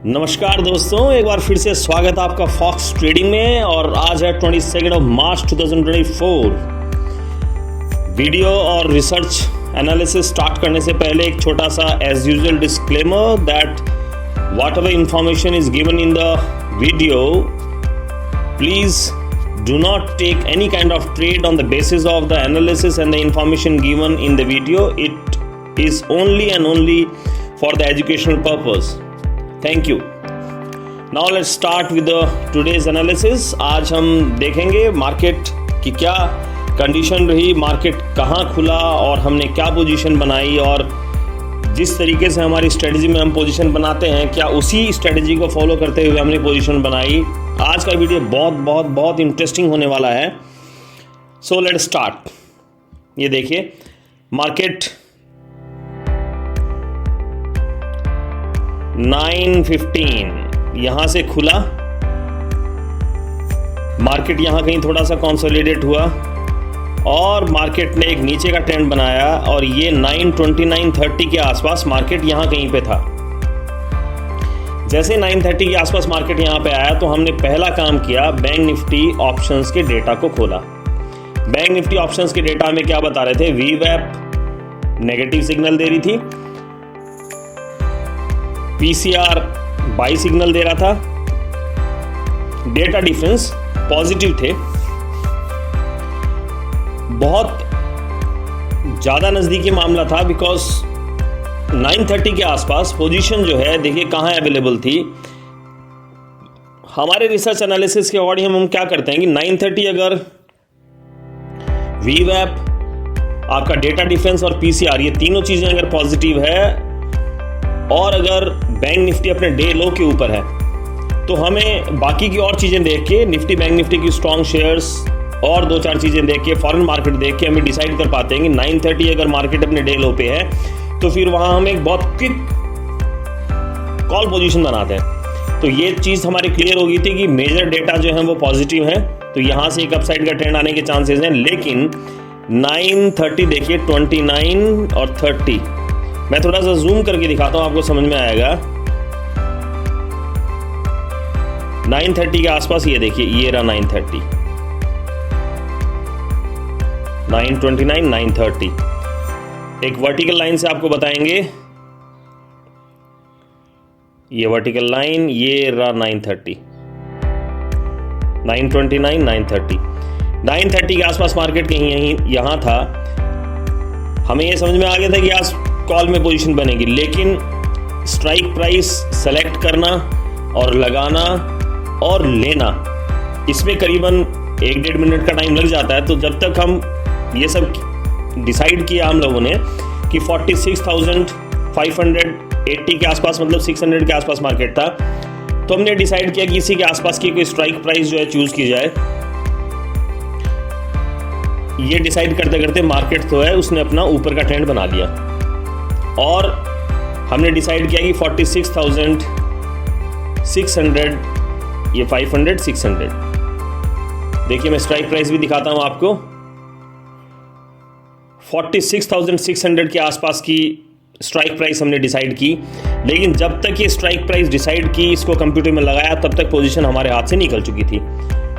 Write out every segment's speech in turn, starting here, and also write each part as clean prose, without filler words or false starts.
नमस्कार दोस्तों, एक बार फिर से स्वागत है आपका फॉक्स ट्रेडिंग में। और आज है 22 मार्च 2024। वीडियो और रिसर्च एनालिसिस स्टार्ट करने से पहले एक छोटा सा as usual disclaimer that whatever information is given in the video, please do not take any kind of trade on the basis of the analysis and the information given in the video. It is only and only for the educational purpose. Thank you. Now let's start with the today's analysis. आज हम देखेंगे market की क्या condition रही, market कहाँ खुला और हमने क्या पोजीशन बनाई, और जिस तरीके से हमारी स्ट्रेटजी में हम पोजीशन बनाते हैं क्या उसी स्ट्रेटजी को फॉलो करते हुए हमने पोजीशन बनाई। आज का वीडियो बहुत बहुत बहुत इंटरेस्टिंग होने वाला है। So let's start. ये देखिए मार्केट 9:15 यहां से खुला, मार्केट यहां कहीं थोड़ा सा कंसोलिडेट हुआ और मार्केट ने एक नीचे का ट्रेंड बनाया और ये 9:29:30 के आसपास मार्केट यहां कहीं पे था। जैसे 9:30 के आसपास मार्केट यहाँ पे आया तो हमने पहला काम किया, बैंक निफ्टी ऑप्शंस के डेटा को खोला। बैंक निफ्टी ऑप्शंस के डेटा में क्या बता रहे थे, वीवैप नेगेटिव सिग्नल दे रही थी, पीसीआर बाई सिग्नल दे रहा था, डेटा डिफरेंस पॉजिटिव थे, बहुत ज़्यादा नज़दीकी मामला था। बिकॉज 9:30 के आसपास पोजीशन जो है देखिए कहाँ अवेलेबल थी। हमारे रिसर्च एनालिसिस के अकॉर्डिंग हम क्या करते हैं कि 9:30 अगर वीवैप, आपका डेटा डिफरेंस और पीसीआर, ये तीनों चीज़ें अगर पॉजिटिव है और अगर बैंक निफ्टी अपने डे लो के ऊपर है तो हमें बाकी की और चीज़ें देख के, निफ्टी बैंक निफ्टी की स्ट्रॉन्ग शेयर्स और दो चार चीज़ें देख के, फॉरेन मार्केट देख के हमें डिसाइड कर पाते हैं कि 9:30 अगर मार्केट अपने डे लो पे है तो फिर वहां हम एक बहुत क्विक कॉल पोजीशन बनाते हैं। तो ये चीज़ हमारी क्लियर हो गई थी कि मेजर डेटा जो है वो पॉजिटिव है, तो यहां से एक अपसाइड का ट्रेंड आने के चांसेस हैं। लेकिन 9:30 देखिए 29 और 30, मैं थोड़ा सा जूम करके दिखाता हूं, आपको समझ में आएगा। 9:30 के आसपास ये देखिए, ये रहा 9:30, 9:29, 9:30। एक वर्टिकल लाइन से आपको बताएंगे, ये वर्टिकल लाइन, ये रहा 9:30, 9:29, 9:30। 9:30 के आसपास मार्केट कहीं यहीं यहाँ था। हमें ये समझ में आ गया था कि आज कॉल में पोजीशन बनेगी, लेकिन स्ट्राइक प्राइस सेलेक्ट करना और लगाना और लेना, इसमें करीबन 1-1.5 मिनट का टाइम लग जाता है। तो जब तक हम ये सब डिसाइड किया हम लोगों ने कि 46,580 के आसपास, मतलब 600 के आसपास मार्केट था, तो हमने डिसाइड किया कि इसी के आसपास की कोई स्ट्राइक प्राइस जो है चूज की जाए। ये डिसाइड करते करते मार्केट तो है उसने अपना ऊपर का ट्रेंड बना लिया और हमने डिसाइड किया कि 46,600, ये 500, 600। देखिए मैं स्ट्राइक प्राइस भी दिखाता हूं आपको। 46,600 के आसपास की स्ट्राइक प्राइस हमने डिसाइड की, लेकिन जब तक ये स्ट्राइक प्राइस डिसाइड की, इसको कंप्यूटर में लगाया, तब तक पोजीशन हमारे हाथ से निकल चुकी थी।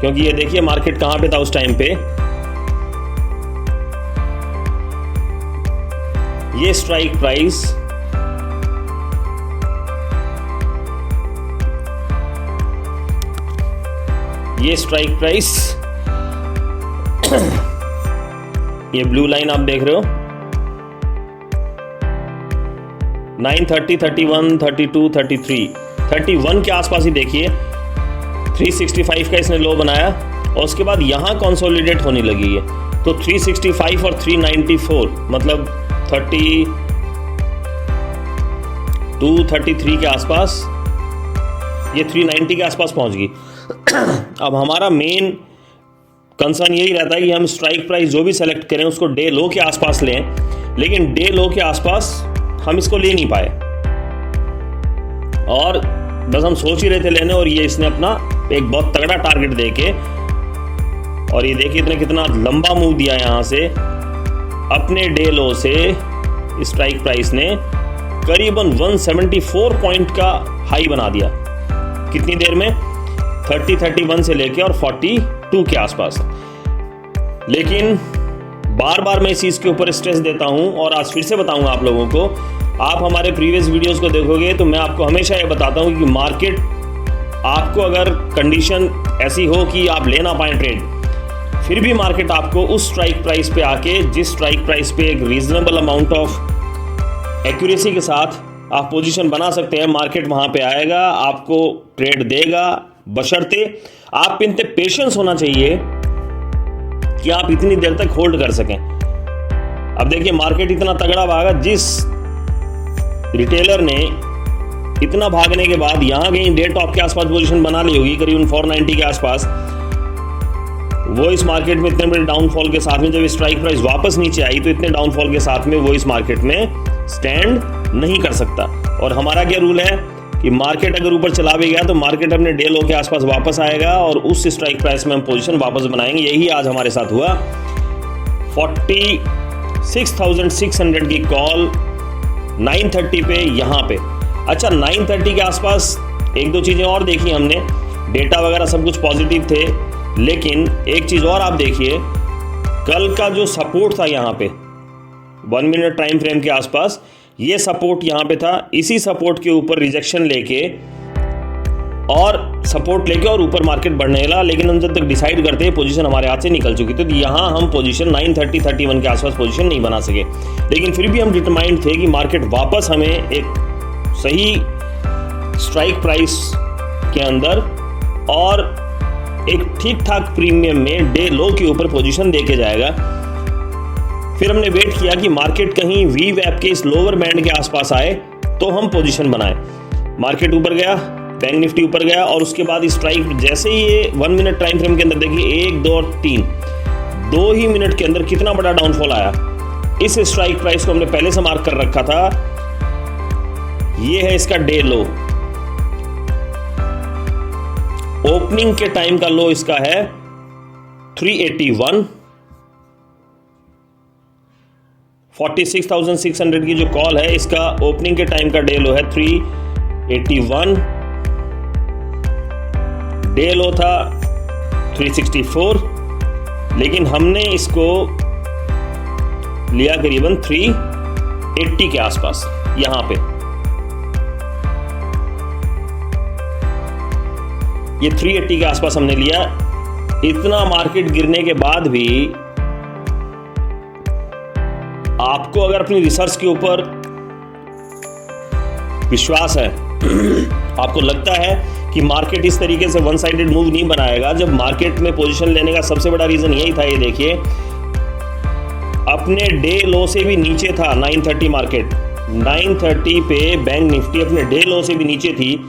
क्योंकि ये देखिए मार्केट कहाँ पे था उस टाइम पे, ये स्ट्राइक प्राइस ये ब्लू लाइन आप देख रहे हो, 9:30, 31, 32, 33, 31 के आसपास ही देखिए 365 का इसने लो बनाया और उसके बाद यहाँ कंसोलिडेट होने लगी है। तो 365 और 394, मतलब 32, 33 के आसपास, ये 390 के आसपास पहुँच गई। अब हमारा मेन कंसर्न यही रहता है कि हम स्ट्राइक प्राइस जो भी सेलेक्ट करें उसको डे लो के आसपास लें, लेकिन डे लो के आसपास हम इसको ले नहीं पाए और बस हम सोच ही रहे थे लेने, और ये इसने अपना एक बहुत तगड़ा टारगेट देके, और ये देखिए इतने कितना लंबा मूव दिया यहाँ से अपने डे लो से स्ट्राइक प्राइस ने करीबन 174 पॉइंट का हाई बना दिया। कितनी देर में? 31 से लेके और 42 के आसपास। लेकिन बार बार मैं इस चीज़ के ऊपर स्ट्रेस देता हूं और आज फिर से बताऊंगा आप लोगों को। आप हमारे प्रीवियस वीडियोस को देखोगे तो मैं आपको हमेशा ये बताता हूं कि मार्केट, आपको अगर कंडीशन ऐसी हो कि आप ले ना पाएँ ट्रेड, फिर भी मार्केट आपको उस स्ट्राइक प्राइस पे आके, जिस स्ट्राइक प्राइस पे एक रीजनेबल अमाउंट ऑफ एक्यूरेसी के साथ आप पोजीशन बना सकते हैं, मार्केट वहां पे आएगा, आपको ट्रेड देगा, बशर्ते आप इतने पेशेंस होना चाहिए कि आप इतनी देर तक होल्ड कर सकें। अब देखिए मार्केट इतना तगड़ा भागा, जिस रिटेलर ने इतना भागने के बाद यहां कहीं डे टॉप के आसपास पोजीशन बना ली होगी, करीबन 490 के आसपास, वो इस मार्केट में इतने बड़े डाउनफॉल के साथ में जब स्ट्राइक प्राइस वापस नीचे आई तो इतने डाउनफॉल के साथ में वो इस मार्केट में स्टैंड नहीं कर सकता। और हमारा क्या रूल है कि मार्केट अगर ऊपर चला भी गया तो मार्केट अपने डे लो के आसपास वापस आएगा और उस स्ट्राइक प्राइस में हम पोजीशन वापस बनाएंगे। यही आज हमारे साथ हुआ। 46,600 की कॉल 930 पे यहाँ पे। अच्छा, 930 के आसपास एक दो चीज़ें और देखी हमने, डेटा वगैरह सब कुछ पॉजिटिव थे, लेकिन एक चीज़ और आप देखिए, कल का जो सपोर्ट था यहाँ पे 1 मिनट टाइम फ्रेम के आसपास, ये सपोर्ट यहाँ पे था, इसी सपोर्ट के ऊपर रिजेक्शन लेके और सपोर्ट लेके और ऊपर मार्केट बढ़ने लगा, लेकिन हम जब तक डिसाइड करते हैं पोजीशन हमारे हाथ से निकल चुकी थी। तो यहाँ हम पोजीशन 930-31 के आसपास पोजीशन नहीं बना सके, लेकिन फिर भी हम डिटरमाइंड थे कि मार्केट वापस हमें एक सही स्ट्राइक प्राइस के अंदर और एक ठीक ठाक प्रीमियम में डे लो के ऊपर पोजीशन देके जाएगा। फिर हमने वेट किया कि मार्केट कहीं वी वैप के इस लोअर बैंड के आसपास आए तो हम पोजीशन बनाए। मार्केट ऊपर गया, बैंक निफ्टी ऊपर गया और उसके बाद स्ट्राइक जैसे ही ये 1 मिनट टाइम फ्रेम के अंदर देखिए 1, 2 और 3, 2 ही मिनट के अंदर कितना बड़ा डाउनफॉल आया। इस स्ट्राइक प्राइस को हमने पहले से मार्क कर रखा था, ये है इसका डे लो। ओपनिंग के टाइम का लो इसका है 381। 46,600 की जो कॉल है, इसका ओपनिंग के टाइम का डे लो है 381। डे लो था 364, लेकिन हमने इसको लिया करीबन 380 के आसपास। यहां पे ये 380 के आसपास हमने लिया। इतना मार्केट गिरने के बाद भी आपको अगर अपनी रिसर्च के ऊपर विश्वास है, आपको लगता है कि मार्केट इस तरीके से वन साइडेड मूव नहीं बनाएगा, जब मार्केट में पोजीशन लेने का सबसे बड़ा रीजन यही था। ये देखिए अपने डे लो से भी नीचे था 930 मार्केट। 930 पे बैंक निफ्टी अपने डे लो से भी नीचे थी।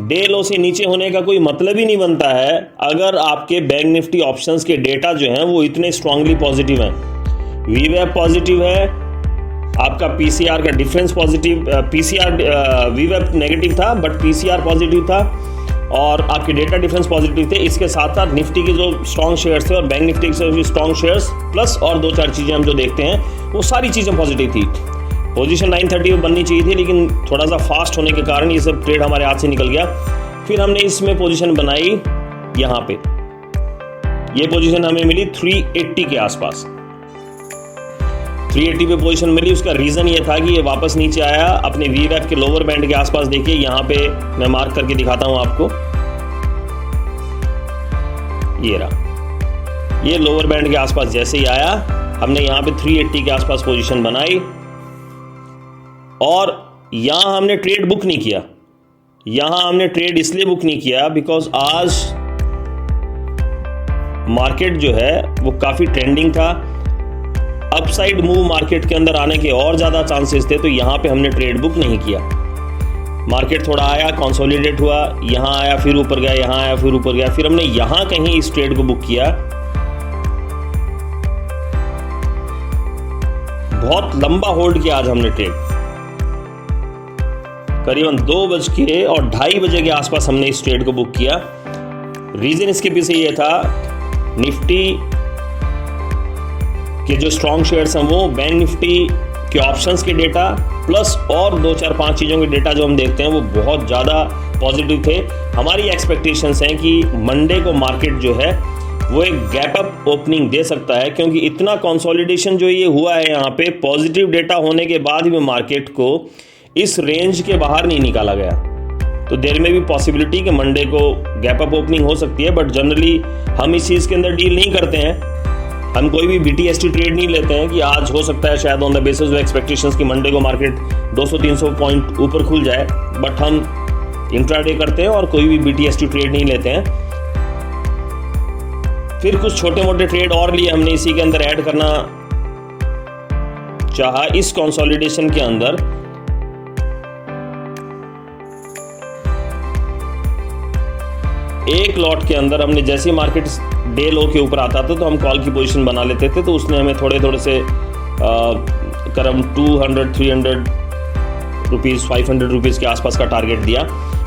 डे लो से नीचे होने का कोई मतलब ही नहीं बनता है अगर आपके बैंक निफ्टी ऑप्शंस के डेटा जो हैं वो इतने स्ट्रांगली पॉजिटिव हैं। वीवैप पॉजिटिव है, आपका पीसीआर का डिफरेंस पॉजिटिव, पीसीआर वीवैप नेगेटिव था बट पीसीआर पॉजिटिव था और आपके डेटा डिफरेंस पॉजिटिव थे। इसके साथ साथ निफ्टी के जो स्ट्रॉन्ग शेयर्स थे और बैंक निफ्टी के स्ट्रॉन्ग शेयर्स प्लस और 2-4 चीज़ें हम जो देखते हैं वो सारी चीज़ें पॉजिटिव थी। पोजीशन 930 में बननी चाहिए थी, लेकिन थोड़ा सा फास्ट होने के कारण ये सब ट्रेड हमारे हाथ से निकल गया। फिर हमने इसमें पोजीशन बनाई यहाँ पे, ये पोजीशन हमें मिली 380 के आसपास। 380 पे पोजीशन मिली, उसका रीज़न ये था कि ये वापस नीचे आया अपने वीवैप के लोअर बैंड के आसपास। देखिए यहाँ पे मैं मार्क करके दिखाता हूँ आपको, ये रहा, ये लोअर बैंड के आसपास जैसे ही आया हमने यहाँ पे 380 के आसपास पोजीशन बनाई और यहाँ हमने ट्रेड बुक नहीं किया। यहाँ हमने ट्रेड इसलिए बुक नहीं किया बिकॉज आज मार्केट जो है वो काफ़ी ट्रेंडिंग था, अपसाइड मूव मार्केट के अंदर आने के और ज़्यादा चांसेस थे, तो यहाँ पे हमने ट्रेड बुक नहीं किया। मार्केट थोड़ा आया, कंसोलिडेट हुआ, यहाँ आया फिर ऊपर गया, यहाँ आया फिर ऊपर गया, फिर हमने यहाँ कहीं इस ट्रेड को बुक किया। बहुत लंबा होल्ड किया आज हमने ट्रेड, करीबन 2:02 बजे के आसपास हमने इस ट्रेड को बुक किया। रीजन इसके पीछे ये था, निफ्टी के जो स्ट्रॉन्ग शेयर्स हैं वो बैंक निफ्टी कि ऑप्शंस के डेटा प्लस और 2-4-5 चीज़ों के डेटा जो हम देखते हैं वो बहुत ज़्यादा पॉजिटिव थे। हमारी एक्सपेक्टेशंस हैं कि मंडे को मार्केट जो है वो एक गैप अप ओपनिंग दे सकता है, क्योंकि इतना कंसोलिडेशन जो ये हुआ है यहाँ पे पॉजिटिव डेटा होने के बाद भी मार्केट को इस रेंज के बाहर नहीं निकाला गया। तो देर में भी पॉसिबिलिटी कि मंडे को गैप अप ओपनिंग हो सकती है, बट जनरली हम इस चीज़ के अंदर डील नहीं करते हैं। हम कोई भी BTST ट्रेड नहीं लेते हैं कि आज हो सकता है शायद on the basis of expectations कि मंडे को मार्केट 200-300 पॉइंट ऊपर खुल जाए, बट हम इंट्राडे करते हैं और कोई भी BTST ट्रेड नहीं लेते हैं। फिर कुछ छोटे मोटे ट्रेड और लिए हमने इसी के अंदर ऐड करना चाहा इस कंसोलिडेशन के अंदर। एक लॉट के अंदर हमने जैसे ही मार्केट डे लो के ऊपर आता था तो हम कॉल की पोजीशन बना लेते थे, तो उसने हमें थोड़े से करीब 200-300 रुपीज़ 500 रुपीज़ के आसपास का टारगेट दिया।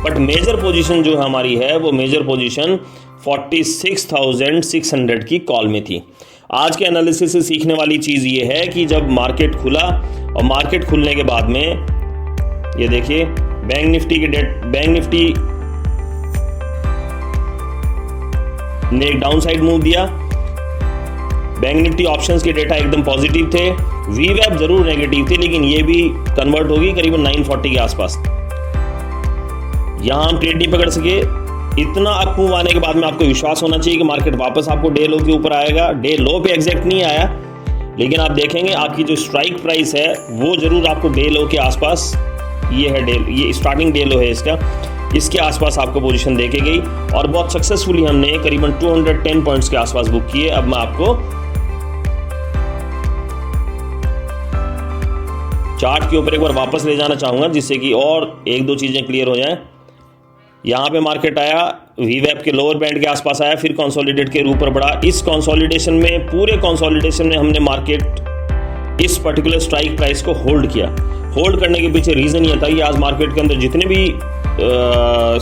बट मेजर पोजीशन जो हमारी है वो मेजर पोजीशन 46,600 की कॉल में थी। आज के एनालिसिस से सीखने वाली चीज़ ये है कि जब मार्केट खुला और मार्केट खुलने के बाद में ये देखिए बैंक निफ्टी ने एक डाउन साइड मूव दिया। बैंक निफ्टी ऑप्शंस के डेटा एकदम पॉजिटिव थे, वीवैप जरूर नेगेटिव थे, लेकिन ये भी कन्वर्ट होगी करीबन 940 के आसपास। यहां हम ट्रेड नहीं पकड़ सके। इतना अप मूव आने के बाद में आपको विश्वास होना चाहिए कि मार्केट वापस आपको डे लो के ऊपर आएगा। डे लो पे एग्जैक्ट नहीं आया, लेकिन आप देखेंगे आपकी जो स्ट्राइक प्राइस है वो जरूर आपको डे लो के आसपास, ये स्टार्टिंग डे लो है इसके आसपास आपको पोजीशन देके गई और बहुत सक्सेसफुली हमने करीबन 210 पॉइंट्स के आसपास बुक किए। अब मैं आपको चार्ट के ऊपर एक बार वापस ले जाना चाहूंगा जिससे कि और एक दो चीजें क्लियर हो जाएं। यहाँ पे मार्केट आया, वीवैप के लोअर बैंड के आसपास आया, फिर कंसोलिडेट के ऊपर बढ़ा। इस कंसोलिडेशन में, पूरे कंसोलिडेशन में हमने मार्केट इस पर्टिकुलर स्ट्राइक प्राइस को होल्ड किया। होल्ड करने के पीछे रीज़न ये था कि आज मार्केट के अंदर जितने भी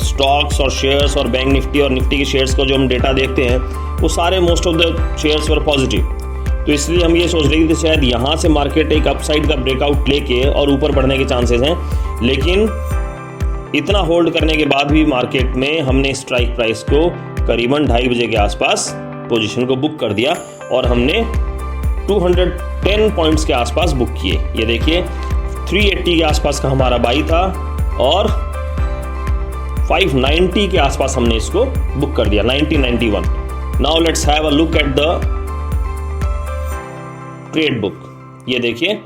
स्टॉक्स और शेयर्स और बैंक निफ्टी और निफ्टी के शेयर्स का जो हम डेटा देखते हैं वो सारे most of the shares were positive. तो इसलिए हम ये सोच रहे थे कि शायद यहाँ से मार्केट एक अपसाइड का ब्रेकआउट लेके और ऊपर बढ़ने के चांसेस हैं, लेकिन इतना होल्ड करने के बाद भी मार्केट में हमने स्ट्राइक प्राइस को करीबन 2:30 बजे के आसपास पोजीशन को बुक कर दिया और हमने 210 पॉइंट्स के आसपास बुक किए। ये देखिए 380 के आसपास का हमारा बाई था और 590 के आसपास हमने इसको बुक कर दिया, 1991। Now let's have a look at the trade book. ये देखिए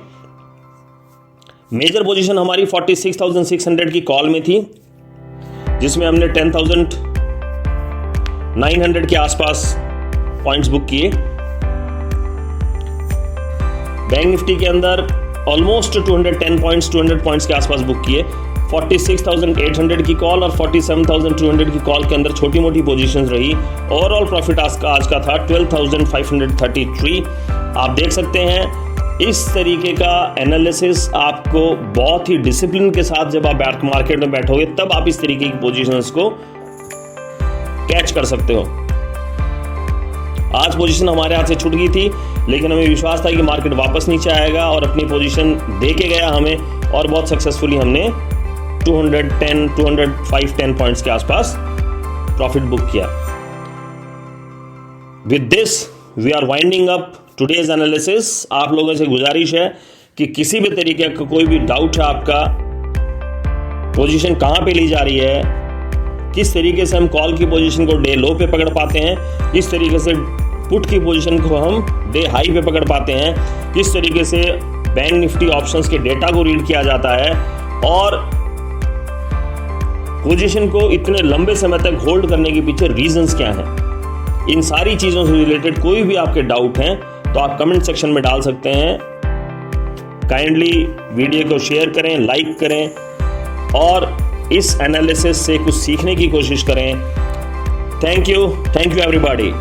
मेजर पोजीशन हमारी 46,600 की कॉल में थी, जिसमें हमने 10,900 के आसपास पॉइंट्स बुक किए। बैंक निफ्टी के अंदर ऑलमोस्ट 210 पॉइंट्स के आसपास बुक किए। 46,800 की कॉल और 47,200 की कॉल के अंदर छोटी मोटी पोजीशंस रही। ओवरऑल प्रॉफिट आज का था 12,533। आप देख सकते हैं इस तरीके का एनालिसिस आपको बहुत ही डिसिप्लिन के साथ, जब आप मार्केट में बैठोगे तब आप इस तरीके की पोजीशंस को कैच कर सकते हो। आज पोजीशन हमारे हाथ से छूट गई थी, लेकिन हमें विश्वास था कि मार्केट वापस नीचे आएगा और अपनी पोजीशन दे के गया हमें, और बहुत सक्सेसफुली हमने 210 पॉइंट्स के आसपास प्रॉफिट बुक किया। With this we are winding up today's analysis. आप लोगों से गुजारिश है कि किसी भी तरीके का कोई भी डाउट है आपका, पोजीशन कहां पे ली जा रही है, किस तरीके से हम कॉल की पोजीशन को डे लो पे पकड़ पाते हैं, किस तरीके से पुट की पोजीशन को हम डे हाई पे पकड़ पाते हैं, किस तरीके से बैंक निफ्टी ऑप्शंस के डेटा को रीड किया जाता है, और पोजीशन को इतने लंबे समय तक होल्ड करने के पीछे रीजंस क्या हैं। इन सारी चीज़ों से रिलेटेड कोई भी आपके डाउट हैं तो आप कमेंट सेक्शन में डाल सकते हैं। काइंडली वीडियो को शेयर करें, लाइक करें और इस एनालिसिस से कुछ सीखने की कोशिश करें। Thank you everybody.